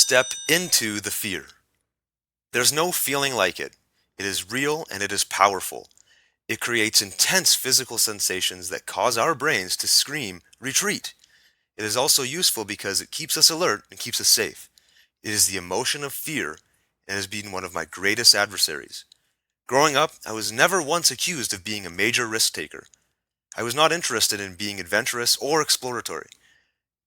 step into the fear. There's no feeling like it. It is real and it is powerful. It creates intense physical sensations that cause our brains to scream, retreat. It is also useful because it keeps us alert and keeps us safe. It is the emotion of fear and has been one of my greatest adversaries. Growing up, I was never once accused of being a major risk taker. I was not interested in being adventurous or exploratory.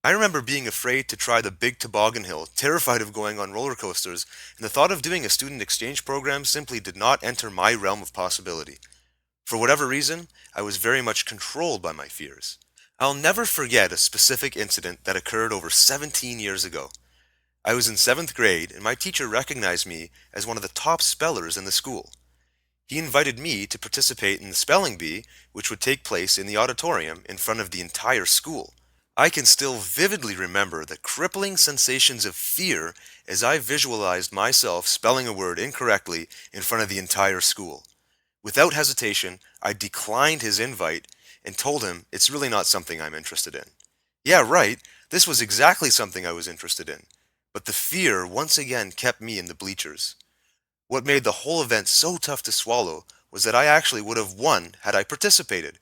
I remember being afraid to try the big toboggan hill, terrified of going on roller coasters, and the thought of doing a student exchange program simply did not enter my realm of possibility. For whatever reason, I was very much controlled by my fears. I'll never forget a specific incident that occurred over 17 years ago. I was in 7th grade and my teacher recognized me as one of the top spellers in the school. He invited me to participate in the spelling bee, which would take place in the auditorium in front of the entire school. I can still vividly remember the crippling sensations of fear as I visualized myself spelling a word incorrectly in front of the entire school. Without hesitation, I declined his invite and told him it's really not something I'm interested in. Yeah, right, this was exactly something I was interested in. But the fear once again kept me in the bleachers. What made the whole event so tough to swallow was that I actually would have won had I participated.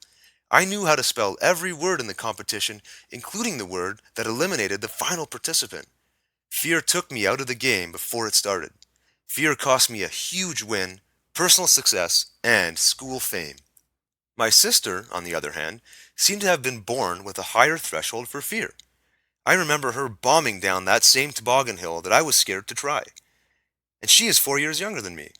I knew how to spell every word in the competition, including the word that eliminated the final participant. Fear took me out of the game before it started. Fear cost me a huge win, personal success, and school fame. My sister, on the other hand, seemed to have been born with a higher threshold for fear. I remember her bombing down that same toboggan hill that I was scared to try. And she is 4 years younger than me.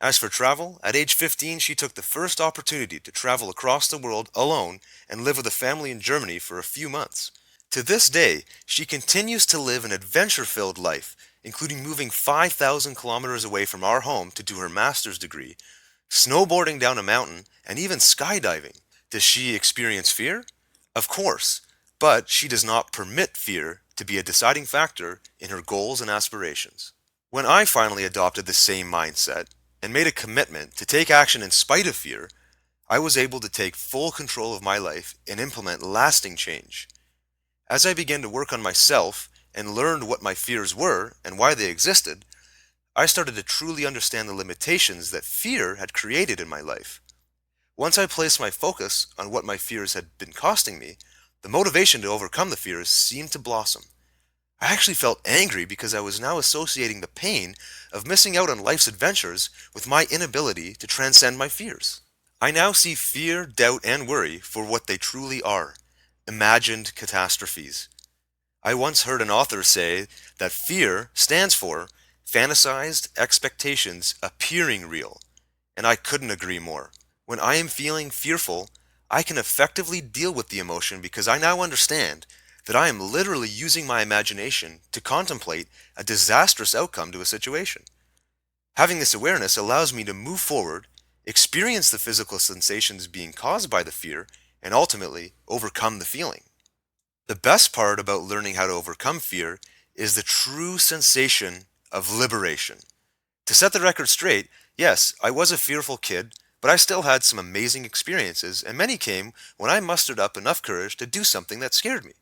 As for travel, at age 15 she took the first opportunity to travel across the world alone and live with a family in Germany for a few months. To this day, she continues to live an adventure-filled life, including moving 5,000 kilometers away from our home to do her master's degree, snowboarding down a mountain, and even skydiving. Does she experience fear? Of course, but she does not permit fear to be a deciding factor in her goals and aspirations. When I finally adopted the same mindset and made a commitment to take action in spite of fear, I was able to take full control of my life and implement lasting change. As I began to work on myself and learned what my fears were and why they existed, I started to truly understand the limitations that fear had created in my life. Once I placed my focus on what my fears had been costing me, the motivation to overcome the fears seemed to blossom. I actually felt angry because I was now associating the pain of missing out on life's adventures with my inability to transcend my fears. I now see fear, doubt, and worry for what they truly are: imagined catastrophes. I once heard an author say that fear stands for fantasized expectations appearing real, and I couldn't agree more. When I am feeling fearful, I can effectively deal with the emotion because I now understand that I am literally using my imagination to contemplate a disastrous outcome to a situation. Having this awareness allows me to move forward, experience the physical sensations being caused by the fear, and ultimately overcome the feeling. The best part about learning how to overcome fear is the true sensation of liberation. To set the record straight, yes, I was a fearful kid, but I still had some amazing experiences, and many came when I mustered up enough courage to do something that scared me.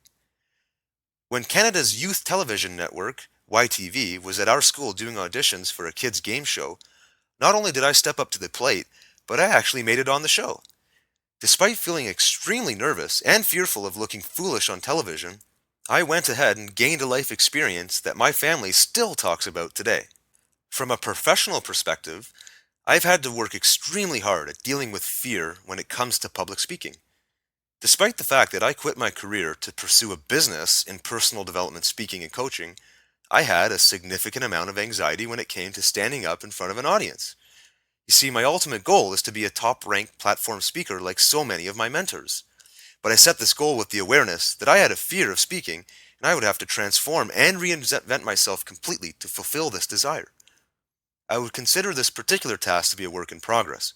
When Canada's youth television network, YTV, was at our school doing auditions for a kids' game show, not only did I step up to the plate, but I actually made it on the show. Despite feeling extremely nervous and fearful of looking foolish on television, I went ahead and gained a life experience that my family still talks about today. From a professional perspective, I've had to work extremely hard at dealing with fear when it comes to public speaking. Despite the fact that I quit my career to pursue a business in personal development speaking and coaching, I had a significant amount of anxiety when it came to standing up in front of an audience. You see, my ultimate goal is to be a top-ranked platform speaker like so many of my mentors. But I set this goal with the awareness that I had a fear of speaking, and I would have to transform and reinvent myself completely to fulfill this desire. I would consider this particular task to be a work in progress.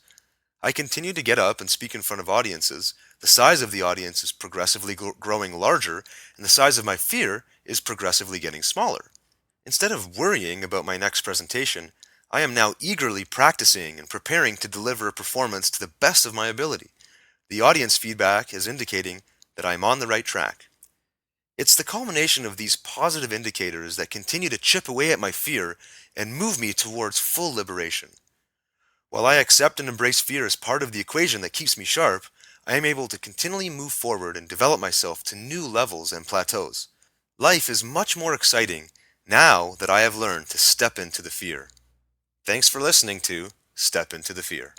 I continue to get up and speak in front of audiences. The size of the audience is progressively growing larger, and the size of my fear is progressively getting smaller. Instead of worrying about my next presentation, I am now eagerly practicing and preparing to deliver a performance to the best of my ability. The audience feedback is indicating that I am on the right track. It's the culmination of these positive indicators that continue to chip away at my fear and move me towards full liberation. While I accept and embrace fear as part of the equation that keeps me sharp, I am able to continually move forward and develop myself to new levels and plateaus. Life is much more exciting now that I have learned to step into the fear. Thanks for listening to Step Into the Fear.